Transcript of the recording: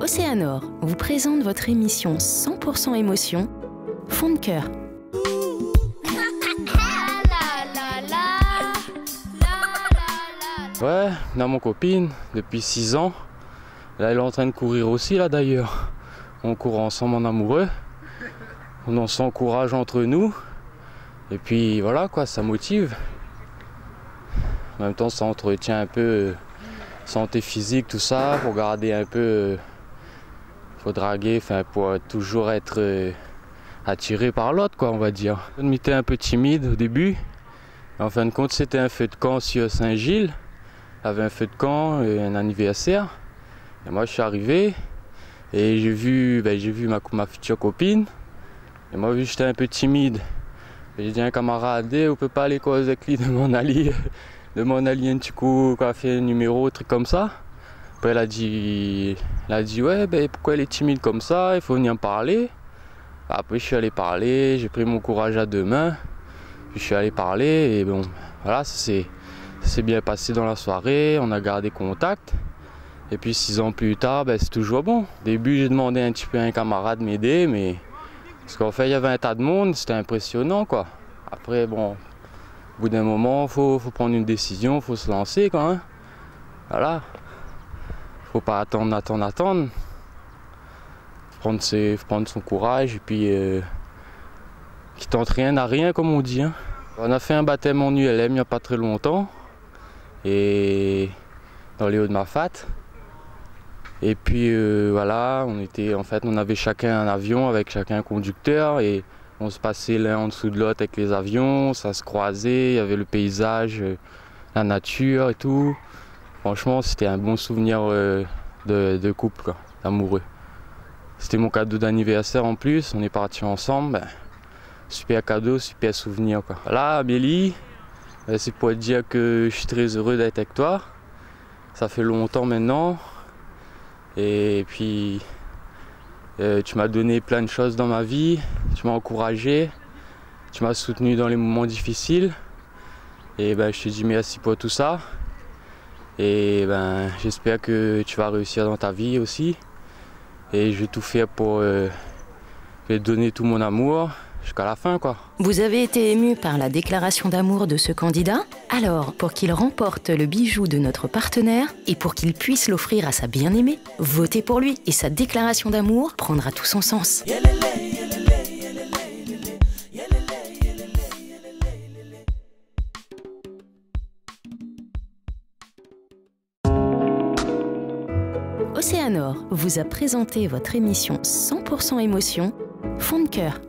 Océanor vous présente votre émission 100% émotion, Fond de cœur. Ouais, on a mon copine depuis 6 ans. Là, elle est en train de courir aussi, là d'ailleurs. On court ensemble en amoureux. On s'encourage entre nous. Et puis voilà quoi, ça motive. En même temps, ça entretient un peu santé physique, tout ça, pour garder un peu. Faut draguer, enfin, pour toujours être attiré par l'autre, quoi, on va dire. On était un peu timide au début. En fin de compte, c'était un feu de camp sur Saint-Gilles. Il y avait un feu de camp et un anniversaire. Et moi, je suis arrivé et j'ai vu ma future copine. Et moi, vu que j'étais un peu timide, j'ai dit à un camarade, on peut pas aller causer avec lui, demande à lui un petit coup, quoi, fait un numéro, un truc comme ça. Après, elle a dit ouais, pourquoi elle est timide comme ça, il faut venir me parler. Après, je suis allé parler, j'ai pris mon courage à 2 mains. Puis je suis allé parler et bon, voilà, ça s'est bien passé dans la soirée, on a gardé contact. Et puis 6 ans plus tard, c'est toujours bon. Au début, j'ai demandé un petit peu à un camarade de m'aider, mais parce qu'en fait, il y avait un tas de monde, c'était impressionnant, quoi. Après, bon, au bout d'un moment, faut prendre une décision, faut se lancer, quoi. Hein. Voilà. Faut pas attendre. Faut prendre son courage et puis qui tente rien n'a rien, comme on dit. Hein. On a fait un baptême en ULM il n'y a pas très longtemps, et dans les Hauts-de-Mafat. Et puis voilà, on avait chacun un avion avec chacun un conducteur et on se passait l'un en dessous de l'autre avec les avions, ça se croisait, il y avait le paysage, la nature et tout. Franchement, c'était un bon souvenir de couple, quoi, d'amoureux. C'était mon cadeau d'anniversaire en plus, on est partis ensemble. Super cadeau, super souvenir, quoi. Voilà, Amélie, c'est pour te dire que je suis très heureux d'être avec toi. Ça fait longtemps maintenant. Et puis, tu m'as donné plein de choses dans ma vie. Tu m'as encouragé. Tu m'as soutenu dans les moments difficiles. Et je te dis merci pour tout ça. Et j'espère que tu vas réussir dans ta vie aussi. Et je vais tout faire pour te donner tout mon amour. Jusqu'à la fin, quoi. Vous avez été ému par la déclaration d'amour de ce candidat? Alors, pour qu'il remporte le bijou de notre partenaire et pour qu'il puisse l'offrir à sa bien-aimée, votez pour lui et sa déclaration d'amour prendra tout son sens. Océanor vous a présenté votre émission 100% émotion, Fond de cœur.